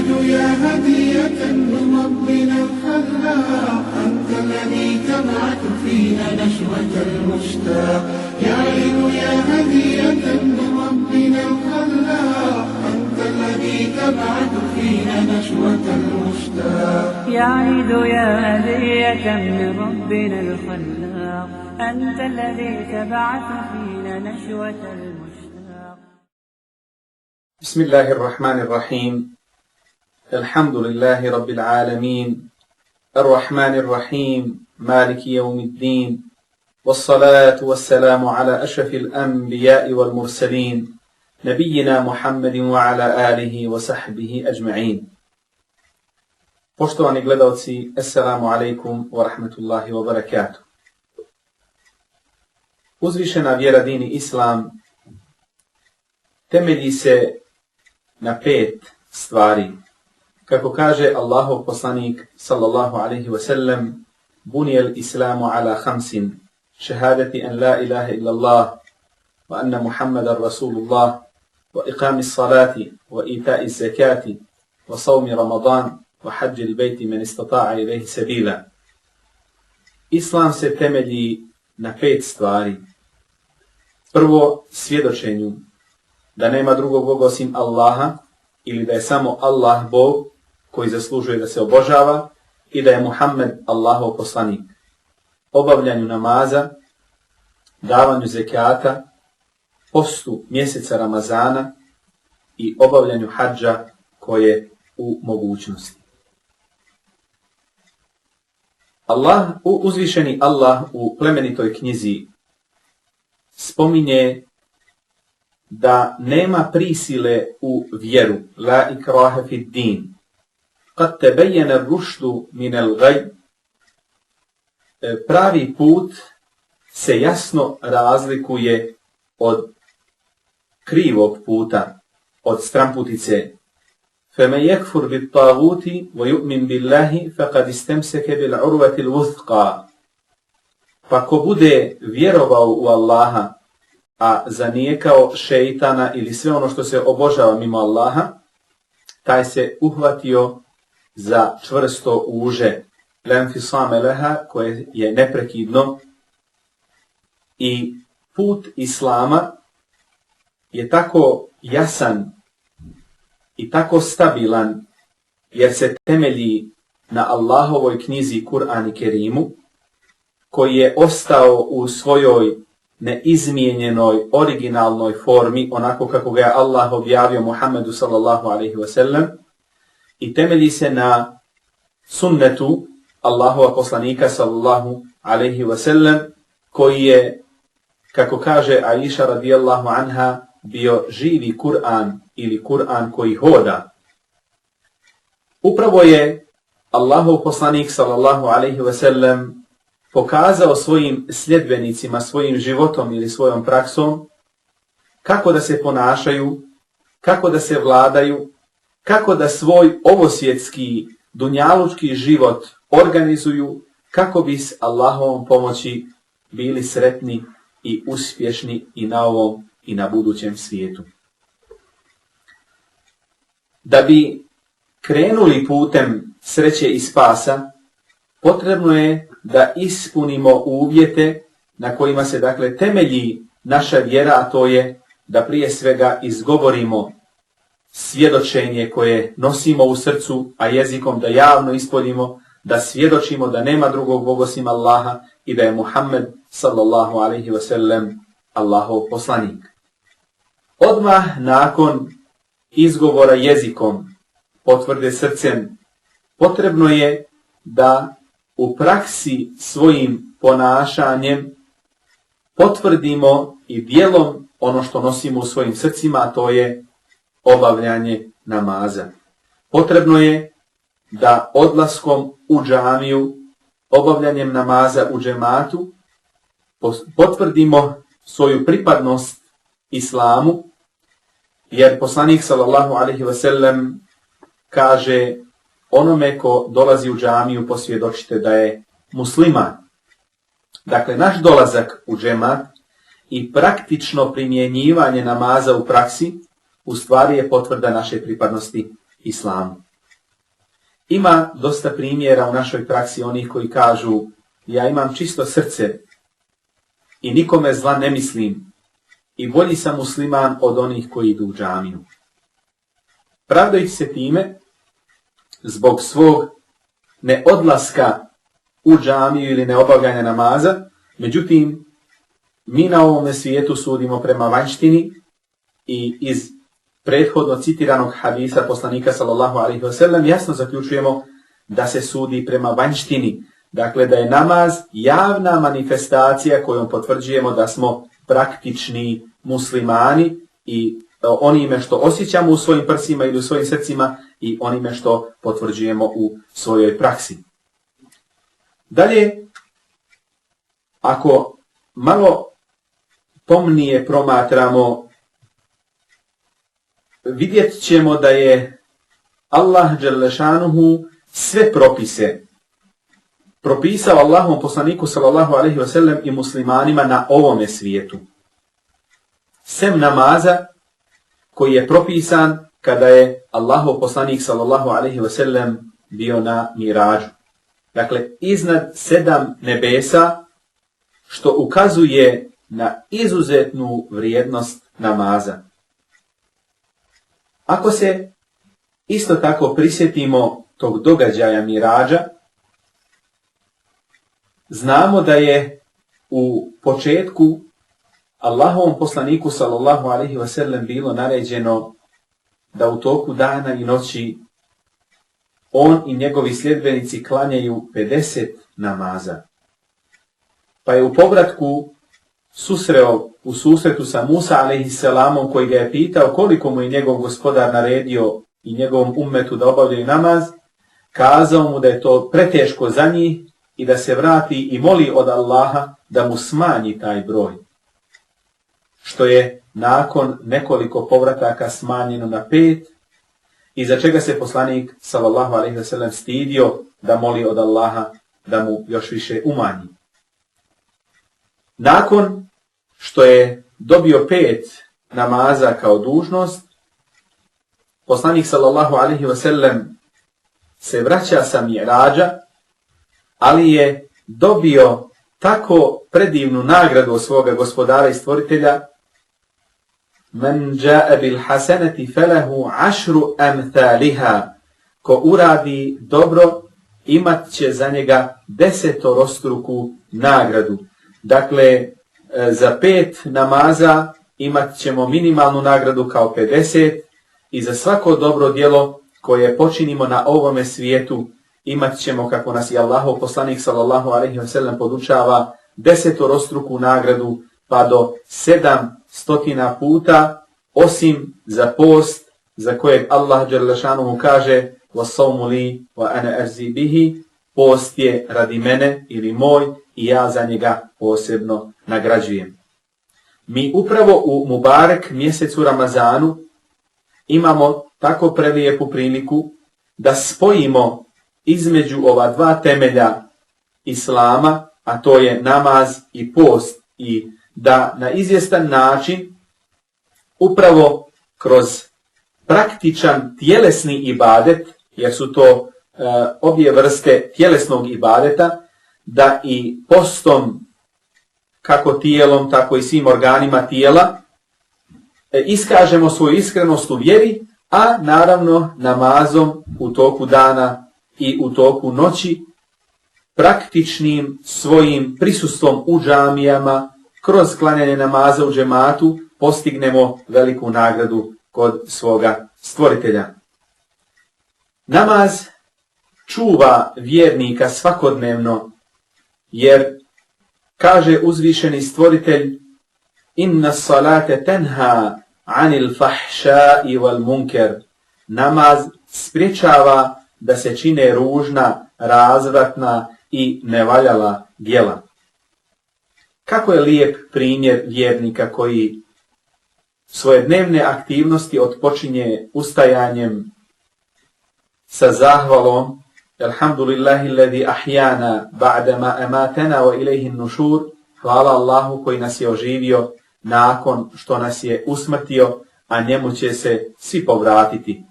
يا هدية من ربنا الخلاق أنت الذي تبعث فينا نشوة المشتاق يا عيد يا هدية من ربنا الخلاق أنت الذي تبعث فينا نشوة المشتاق يا عيد يا هدية من ربنا الخلاق أنت الذي تبعث فينا نشوة المشتاق. بسم الله الرحمن الرحيم. الحمد لله رب العالمين الرحمن الرحيم مالك يوم الدين والصلاة والسلام على أشرف الأنبياء والمرسلين نبينا محمد وعلى آله وصحبه أجمعين. Poštovani gledalci, assalamu alaikum wa rahmatullahi wa barakatuh. Uzvišena vjera dini Islam temelji se na 5 stvari. Kako kaže Allahov poslanik sallallahu alaihi wa sallam, bunijel islamu ala 5, šehadati an la ilaha illallah, wa anna Muhammadan Rasulullah, wa iqami salati, wa itai zakati, wa sawmi Ramadan, wa hađi il-bejti men istata'a ilaihi sabila. Islam se temelji na 5 stvari. Prvo, svjedočenju da nema drugog Boga osim Allaha ili da je samo Allah Bog koji zaslužuje da se obožava i da je Muhammed Allahov poslanik. Obavljanju namaza, davanju zekata, postu mjeseca Ramazana i obavljanju hadža koje u mogućnosti. Uzvišeni Allah u plemenitoj knjizi spominje da nema prisile u vjeru, la ikraha fid din, kad tebejen ar-rušdu min al-gaj, pravi put se jasno razlikuje od krivog puta, od stramputice. فَمَنْ يَكْفُرْ بِالطَّاغُوتِ وَيُؤْمِنْ بِاللَّهِ فَقَدْ اسْتَمْسَكَ بِالْعُرْوَةِ الْوُثْقَى. Pa ko bude vjerovao u Allaha, a zanijekao šeitana ili sve ono što se obožava mimo Allaha, taj se uhvatio za čvrsto uže, lenfisame leha, koje je neprekidno. I put Islama je tako jasan i tako stabilan, jer se temelji na Allahovoj knjizi Kur'an i Kerimu, koji je ostao u svojoj neizmijenjenoj, originalnoj formi, onako kako ga je Allah objavio Muhammedu sallallahu alaihi wa sallam, i temelji se na sunnetu Allahova poslanika sallallahu alaihi wa sallam, koji je, kako kaže Aisha radijallahu anha, bio živi Kur'an ili Kur'an koji hoda. Upravo je Allahov poslanik sallallahu alaihi wa sallam pokazao svojim sljedbenicima, svojim životom ili svojom praksom kako da se ponašaju, kako da se vladaju, kako da svoj ovosvjetski, dunjalučki život organizuju, kako bi s Allahovom pomoći bili sretni i uspješni i na ovom i na budućem svijetu. Da bi krenuli putem sreće i spasa, potrebno je da ispunimo uvjete na kojima se dakle temelji naša vjera, a to je da prije svega izgovorimo svjedočenje koje nosimo u srcu, a jezikom da javno ispoljimo, da svjedočimo da nema drugog Boga osim Allaha i da je Muhammed sallallahu alaihi wa sallam Allahov poslanik. Odmah nakon izgovora jezikom, potvrde srcem, potrebno je da u praksi svojim ponašanjem potvrdimo i djelom ono što nosimo u svojim srcima, a to je obavljanje namaza. Potrebno je da odlaskom u džamiju, obavljanjem namaza u džematu, potvrdimo svoju pripadnost Islamu, jer poslanik sallallahu alaihi wa sallam kaže onome ko dolazi u džamiju posvjedočite da je musliman. Dakle, naš dolazak u džemat i praktično primjenjivanje namaza u praksi u stvari je potvrda naše pripadnosti Islamu. Ima dosta primjera u našoj praksi onih koji kažu ja imam čisto srce i nikome zla ne mislim i bolji sam musliman od onih koji idu u džamiju. Pravdajući se time zbog svog neodlaska u džamiju ili neobavljanja namaza, međutim, mi na ovome svijetu sudimo prema vanjštini i iz prethodno citiranog hadisa poslanika sallallahu alejhi ve sellem jasno zaključujemo da se sudi prema vanjštini. Dakle, da je namaz javna manifestacija kojom potvrđujemo da smo praktični muslimani i onime što osjećamo u svojim prsima ili u svojim srcima i onime što potvrđujemo u svojoj praksi. Dalje, ako malo pomnije promatramo, vidjet ćemo da je Allah dželle šanuhu sve propise propisao Allahom poslaniku sallallahu alejhi ve sellem i muslimanima na ovome svijetu. Sem namaza koji je propisan kada je Allahov poslanik sallallahu alejhi ve sellem bio na Mirađu. Dakle, iznad 7 nebesa, što ukazuje na izuzetnu vrijednost namaza. Ako se isto tako prisjetimo tog događaja Mirađa, znamo da je u početku Allahovom poslaniku sallallahu alejhi ve sellem bilo naređeno da u toku dana i noći on i njegovi sljedbenici klanjaju 50 namaza. Pa je u povratku susreo u susretu sa Musa alejhisselamom koji ga je pitao koliko mu je njegov gospodar naredio i njegovom ummetu da obavljaju namaz, kazao mu da je to preteško za njih i da se vrati i moli od Allaha da mu smanji taj broj. Što je nakon nekoliko povrataka smanjeno na 5, i za čega se poslanik sallallahu alejhi ve sellem stidio da moli od Allaha da mu još više umanji. Nakon što je dobio 5 namaza kao dužnost, poslanik sallallahu alejhi ve sellem se vraća sa Mirađa, ali je dobio tako predivnu nagradu od svoga gospodara i stvoritelja: Men ja'a bil hasanati falahu 10 amthaliha. Ko uradi dobro, imat će za njega 10-struku nagradu. Dakle, za 5 namaza imat ćemo minimalnu nagradu kao 50 i za svako dobro djelo koje počinimo na ovome svijetu imat ćemo, kako nas i Allahov poslanik sallallahu alejhi ve sellem podučava, 10-struku nagradu pa do 700 puta, osim za post za kojeg Allah dželle šanuhu kaže وَصَوْمُ لِي وَأَنَا أَرْزِي بِهِ, post je radi mene ili moj i ja za njega posebno nagrađujem. Mi upravo u Mubarek mjesecu Ramazanu imamo tako prelijepu priliku da spojimo između ova 2 temelja Islama, a to je namaz i post, i da na izvjestan način upravo kroz praktičan tjelesni ibadet, jer su to obje vrste tjelesnog ibadeta, da i postom, kako tijelom, tako i svim organima tijela, iskažemo svoju iskrenost u vjeri, a naravno namazom u toku dana i u toku noći, praktičnim svojim prisustvom u džamijama, kroz klanjanje namaza u džematu, postignemo veliku nagradu kod svoga stvoritelja. Namaz čuva vjernika svakodnevno, jer kaže uzvišeni stvoritelj: Inna salate tenha anil fahšai wal munker. Namaz spriječava da se čine ružna, razvratna i nevaljala djela. Kako je lijep primjer vjernika koji svoje dnevne aktivnosti otpočinje ustajanjem sa zahvalom: Alhamdulillahi alladhi ahyana ba'dama amatana wa ilayhi an-nushur. Hvala Allahu koji nas je oživio nakon što nas je usmrtio, a njemu će se svi povratiti.